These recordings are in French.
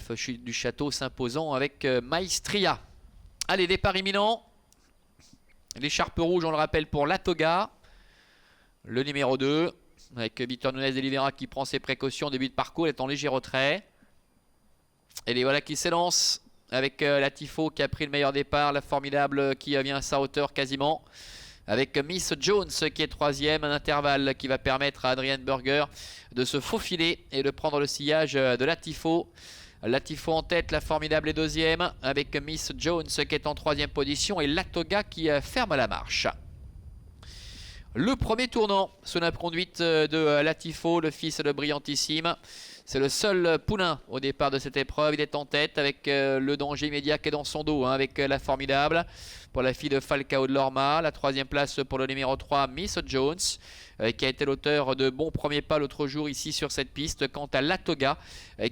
9 du Château s'imposant avec Maestria. Allez, départ imminent. L'écharpe rouge, on le rappelle, pour Latoga. Le numéro 2, avec Víctor Núñez de Oliveira qui prend ses précautions au début de parcours, elle est en léger retrait. Et les voilà qui s'élance avec la Tifo qui a pris le meilleur départ, la formidable qui vient à sa hauteur quasiment. Avec Miss Jones qui est troisième, un intervalle qui va permettre à Adrian Burger de se faufiler et de prendre le sillage de la Tifo. La Tifo en tête, la formidable est deuxième, avec Miss Jones qui est en troisième position et Latoga qui ferme la marche. Le premier tournant sous la conduite de la Tifo, le fils de Brillantissime. C'est le seul poulain au départ de cette épreuve. Il est en tête avec le danger immédiat qui est dans son dos, hein, avec la formidable pour la fille de Falcao de Lorma. La troisième place pour le numéro 3, Miss Jones, qui a été l'auteur de bons premiers pas l'autre jour ici sur cette piste. Quant à Latoga,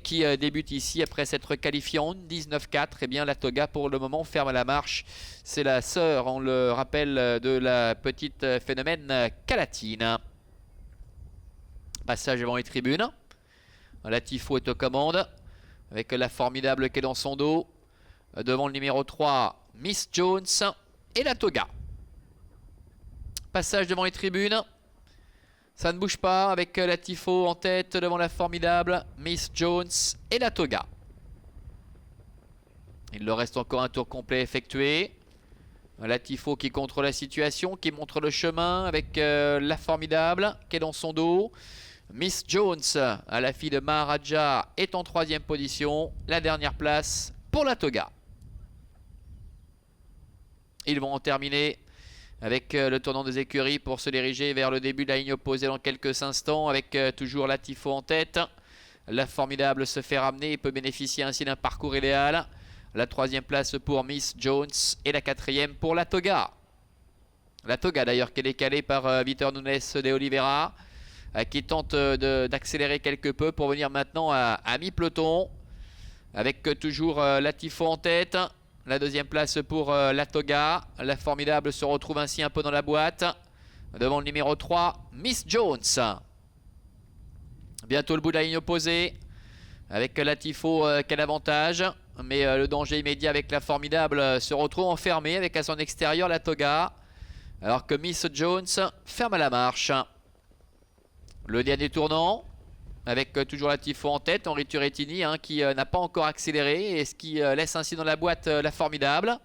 qui débute ici après s'être qualifié en 19-4, eh bien Latoga pour le moment ferme la marche. C'est la sœur, on le rappelle, de la petite phénomène Calatine. Passage devant les tribunes. La Tifo est aux commandes avec la formidable qui est dans son dos. Devant le numéro 3, Miss Jones et Latoga. Passage devant les tribunes. Ça ne bouge pas avec la Tifo en tête devant la formidable Miss Jones et Latoga. Il leur reste encore un tour complet effectué. La Tifo qui contrôle la situation, qui montre le chemin avec la formidable qui est dans son dos. Miss Jones, à la fille de Maharaja, est en troisième position. La dernière place pour Latoga. Ils vont en terminer avec le tournant des écuries pour se diriger vers le début de la ligne opposée dans quelques instants, avec toujours la Tifo en tête. La formidable se fait ramener et peut bénéficier ainsi d'un parcours idéal. La troisième place pour Miss Jones et la quatrième pour Latoga. Latoga d'ailleurs qui est décalé par Víctor Núñez de Oliveira, qui tente d'accélérer quelque peu pour venir maintenant à mi-peloton. Avec toujours la Tifo en tête. La deuxième place pour Latoga. La formidable se retrouve ainsi un peu dans la boîte. Devant le numéro 3, Miss Jones. Bientôt le bout de la ligne opposée. Avec la Tifo qui a l'avantage. Mais le danger immédiat avec la formidable se retrouve enfermé avec à son extérieur Latoga. Alors que Miss Jones ferme la marche. Le dernier tournant, avec toujours la Tifo en tête, Henri Turrettini qui n'a pas encore accéléré et ce qui laisse ainsi dans la boîte la formidable.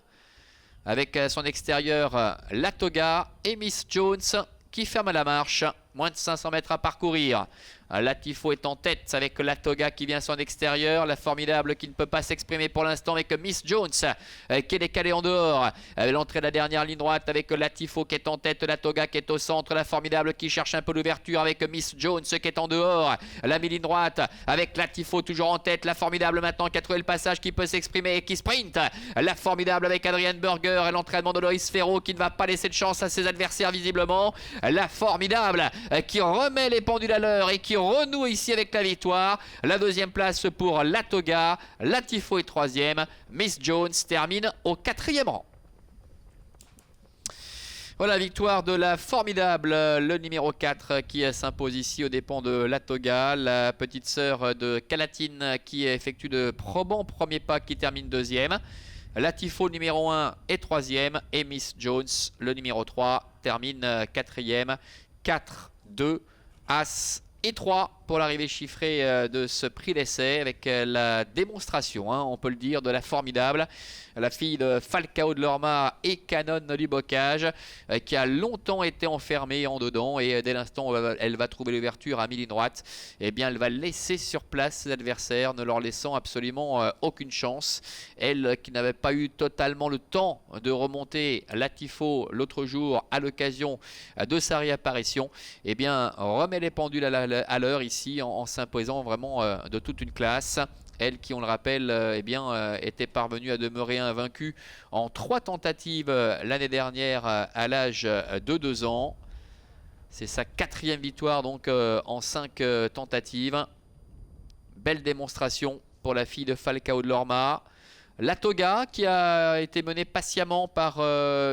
Avec à son extérieur Latoga et Miss Jones qui ferme la marche. Moins de 500 mètres à parcourir. La Tifo est en tête avec Latoga qui vient à son extérieur. La formidable qui ne peut pas s'exprimer pour l'instant avec Miss Jones qui est décalée en dehors. L'entrée de la dernière ligne droite avec la Tifo qui est en tête. Latoga qui est au centre. La formidable qui cherche un peu l'ouverture avec Miss Jones qui est en dehors. La mi-ligne droite avec la Tifo toujours en tête. La formidable maintenant qui a trouvé le passage qui peut s'exprimer et qui sprint. La formidable avec Adrian Burger et l'entraînement de Loïs Ferro qui ne va pas laisser de chance à ses adversaires visiblement. La formidable qui remet les pendules à l'heure et qui renoue ici avec la victoire. La deuxième place pour Latoga. La Tifo est troisième. Miss Jones termine au quatrième rang. Voilà, victoire de la formidable, le numéro 4 qui s'impose ici aux dépens de Latoga. La petite sœur de Calatine qui effectue de probants premiers pas qui termine deuxième. La Tifo numéro 1 est troisième. Et Miss Jones, le numéro 3, termine quatrième. 4, 2, As et 3 pour l'arrivée chiffrée de ce prix d'essai avec la démonstration, on peut le dire, de la formidable. La fille de Falcao de Lorma et Canon du Bocage qui a longtemps été enfermée en dedans et dès l'instant où elle va trouver l'ouverture à mi-ligne droite, eh bien elle va laisser sur place ses adversaires, ne leur laissant absolument aucune chance. Elle qui n'avait pas eu totalement le temps de remonter la Tifo l'autre jour à l'occasion de sa réapparition, eh bien remet les pendules à l'heure ici en s'imposant vraiment de toute une classe. Elle qui, on le rappelle, était parvenue à demeurer invaincue en 3 tentatives l'année dernière à l'âge de 2 ans. C'est sa 4e victoire donc en 5 tentatives. Belle démonstration pour la fille de Falcao de Lorma. Latoga qui a été menée patiemment par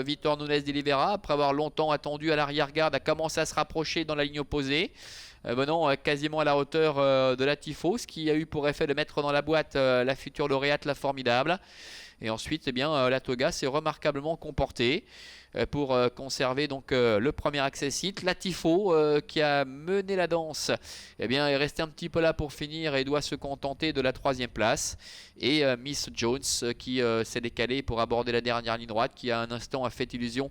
Víctor Núñez de Oliveira après avoir longtemps attendu à l'arrière-garde, a commencé à se rapprocher dans la ligne opposée. venant quasiment à la hauteur de la Tifo, ce qui a eu pour effet de mettre dans la boîte la future lauréate, la Formidable. Et ensuite, eh bien, la Toga s'est remarquablement comportée pour conserver donc le premier accessite. La Tifo qui a mené la danse, eh bien, est restée un petit peu là pour finir et doit se contenter de la 3e place. Et Miss Jones qui s'est décalée pour aborder la dernière ligne droite, qui à un instant a fait illusion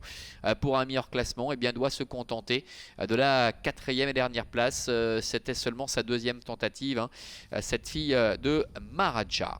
pour un meilleur classement, eh bien, doit se contenter de la 4e et dernière place. C'était seulement sa 2e tentative, hein, cette fille de Maharaja.